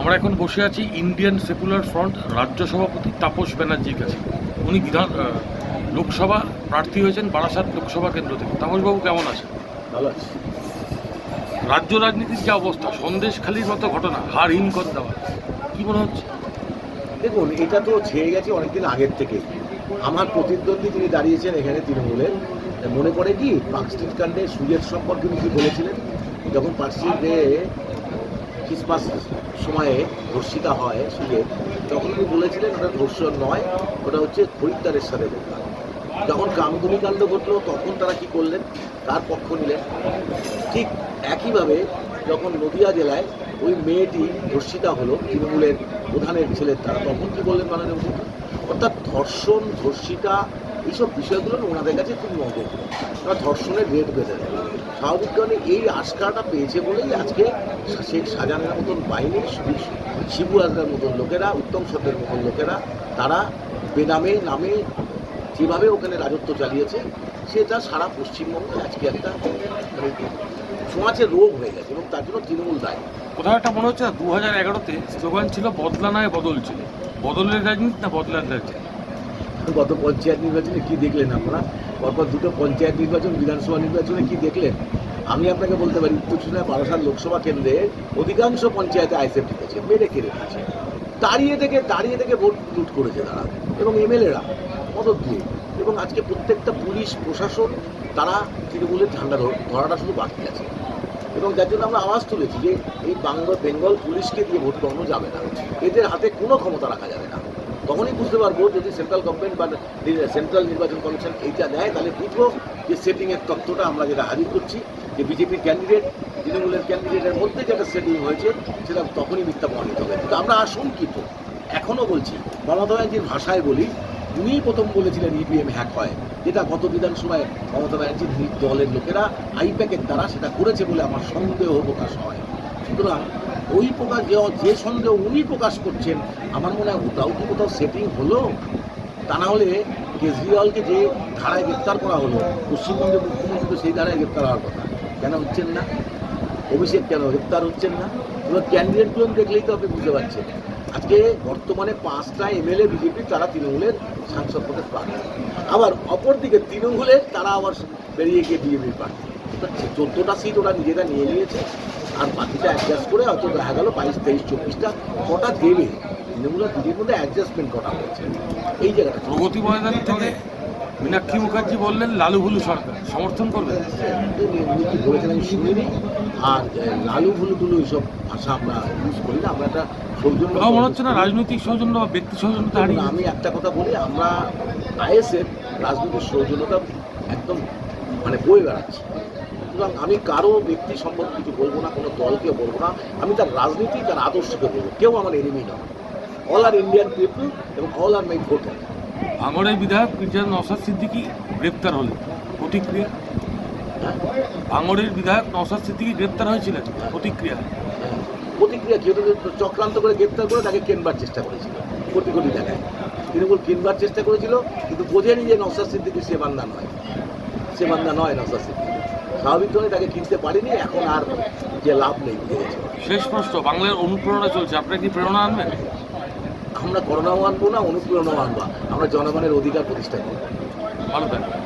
আমরা এখন বসে আছি ইন্ডিয়ান সেকুলার ফ্রন্ট রাজ্য সভাপতি তাপস ব্যানার্জির কাছে। উনি লোকসভা প্রার্থী হয়েছেন বারাসাত লোকসভা কেন্দ্র থেকে। তাপসবাবু কেমন আছেন? ভালো আছে। রাজ্য রাজনীতির যে অবস্থা, সন্দেশখালির মতো ঘটনা, হার হিম করে দেওয়া, কি মনে হচ্ছে? দেখুন, এটা তো ছেয়ে গেছে অনেকদিন আগের থেকে। আমার প্রতিদ্বন্দ্বী যিনি দাঁড়িয়েছেন এখানে তৃণমূলের, মনে পড়ে কি পার্কস্ট্রিট কাণ্ডে সুজের সম্পর্কে উনি কি বলেছিলেন? যখন পার্কস্ট্রিটে ক্রিসমাস সময়ে ধর্ষিতা হয় সুজের, তখন উনি বলেছিলেন ওটা ধর্ষণ নয়, ওটা হচ্ছে খরিদ্দারের সাথে দেখা। যখন কামদুনি কাণ্ড ঘটলো তখন তারা কি করলেন? তার পক্ষ নিলেন। ঠিক একইভাবে যখন নদিয়া জেলায় ওই মেয়েটি ধর্ষিতা হলো তৃণমূলের প্রধানের ছেলের দ্বারা, তখন কি বললেন মাননীয় মুখ্যমন্ত্রী? অর্থাৎ ধর্ষণ, ধর্ষিতা এইসব বিষয়গুলো ওনাদের কাছে খুব মজা। তারা ধর্ষণের রেট বেঁধে দেয়। স্বাভাবিক কারণে এই আশকাটা পেয়েছে বলেই আজকে শেখ শাহজাহানের মতন বাহিনী, শিবু হাজরার মতন লোকেরা, উত্তম সরকারের মতন লোকেরা, তারা বেনামে নামে যেভাবে ওখানে রাজত্ব চালিয়েছে, সেটা সারা পশ্চিমবঙ্গে আজকে একটা মানে সমাজের রোগ হয়ে গেছে এবং তার জন্য তৃণমূল দায়ী। কোথাও একটা মনে হচ্ছে না 2011-তে স্লোগান ছিল বদলা নয় বদল ছিল। বদলের রাজনীতি না বদলার রাজনীতি? গত পঞ্চায়েত নির্বাচনে কি দেখলেন আপনারা? পরপর দুটো পঞ্চায়েত নির্বাচন, বিধানসভা নির্বাচনে কি দেখলেন? আমি আপনাকে বলতে পারি উত্তর চব্বিশ বারাসাত লোকসভা কেন্দ্রে অধিকাংশ পঞ্চায়েতে আইএসএফ জিতেছে, মেরে কেড়ে নিয়েছে। দাঁড়িয়ে থেকে ভোট লুট করেছে তারা এবং এমএলএরা মদত দিয়ে। এবং আজকে প্রত্যেকটা পুলিশ প্রশাসন তারা তৃণমূলের ঝান্ডা ধরাটা শুধু বাকি আছে। এবং যার জন্য আমরা আওয়াজ তুলেছি যে এই বেঙ্গল পুলিশকে দিয়ে ভোট করানো যাবে না, এদের হাতে কোনো ক্ষমতা রাখা যাবে না। তখনই বুঝতে পারবো যদি সেন্ট্রাল গভর্নমেন্ট বা সেন্ট্রাল নির্বাচন কমিশন এইটা দেয়, তাহলে বুঝবো যে সেটিংয়ের তথ্যটা আমরা যেটা হাজির করছি, যে বিজেপির ক্যান্ডিডেট তৃণমূলের ক্যান্ডিডেটের মধ্যে যেটা সেটিং হয়েছে সেটা তখনই মিথ্যা প্রমাণিত হবে। কিন্তু আমরা আশঙ্কিত, এখনও বলছি, মমতা ব্যানার্জির ভাষায় বলি, উনিই প্রথম বলেছিলেন ইভিএম হ্যাক হয়, যেটা গত বিধানসভায় মমতা ব্যানার্জির দলের লোকেরা আইপ্যাকের দ্বারা সেটা করেছে বলে আমার সন্দেহ প্রকাশ হয়। সুতরাং ওই যে সন্দেহ উনি প্রকাশ করছেন, আমার মনে হয় ওটাও কি কোথাও সেটিং হলো? তা না হলে কেজরিওয়ালকে যে ধারায় গ্রেপ্তার করা হলো, পশ্চিমবঙ্গের মুখ্যমন্ত্রী তো সেই ধারায় গ্রেপ্তার হওয়ার কথা, কেন হচ্ছেন না? অভিষেক কেন গ্রেপ্তার হচ্ছেন না? এবার ক্যান্ডিডেটগুলো দেখলেই তো আপনি বুঝতে পারছেন। আজকে বর্তমানে 5টা এমএলএ বিজেপির, তারা তৃণমূলের সাংসদ পদের প্রার্থী। আবার অপরদিকে তৃণমূলের তারা আবার বেরিয়ে গিয়ে বিজেপির প্রার্থী। 14টা সিট ওরা নিজেরা নিয়ে নিয়েছে, আর বাকিটা অ্যাডজাস্ট করে হয়তো দেখা গেল 22, 23, 24টা কটা দেবে। তৃণমূলের বিজেপির মধ্যে অ্যাডজাস্টমেন্ট করা হয়েছে এই জায়গাটা। প্রগতি ময়দান থেকে মীনাক্ষী মুখার্জি বললেন লালু ভুলু সরকার সমর্থন করবে। উনি কি বলেছেন আমি শুনিনি। আর লালু ভুলু টুলু এইসব ভাষা আমরা ইউজ করি না। আমরা একটা সৌজন্য, মনে হচ্ছে না রাজনৈতিক সৌজন্য বা ব্যক্তি সৌজন্যতা হারিয়ে? আমি একটা কথা বলি, আমরা আইএসএফ রাজনৈতিক সৌজন্যতা একদম মানে বয়ে বেড়াচ্ছি। সুতরাং আমি কারো ব্যক্তি সম্পর্কে কিছু বলবো না, কোনো দলকে বলবো না। আমি তার রাজনীতি, তার আদর্শকে বলবো। কেউ আমার এনিমি নয়। অল আর ইন্ডিয়ান পিপল এবং অল আর মাই ভোটার। ভাঙড়ের বিধায়ক মির্জা নওশাদ সিদ্দিকী গ্রেপ্তার হলেন, প্রতিক্রিয়া? ভাঙড়ের বিধায়ক নওশাদ সিদ্দিকী গ্রেপ্তার হয়েছিলেন, প্রতিক্রিয়া? প্রতিক্রিয়া কি? চক্রান্ত করে গ্রেপ্তার করে তাকে কেনবার চেষ্টা করেছিল কোটি কোটি টাকায়। তৃণমূল কেনবার চেষ্টা করেছিল, কিন্তু বোঝেনি যে নওশাদ সিদ্দিকী সে বান্দা নয় নওশাদ সিদ্দিকী। স্বাভাবিক কারণে তাকে কিনতে পারিনি। এখন আর যে লাভ নেই, বুঝে গেছে। শেষ প্রশ্ন, বাংলার অনুপ্রেরণা চলছে, আপনারা কি প্রেরণা আনবেন? আমরা করোনাও আনবো না, অনুপ্রেরণাও আনবো। আমরা জনগণের অধিকার প্রতিষ্ঠা করবো। ভালো থাকবেন।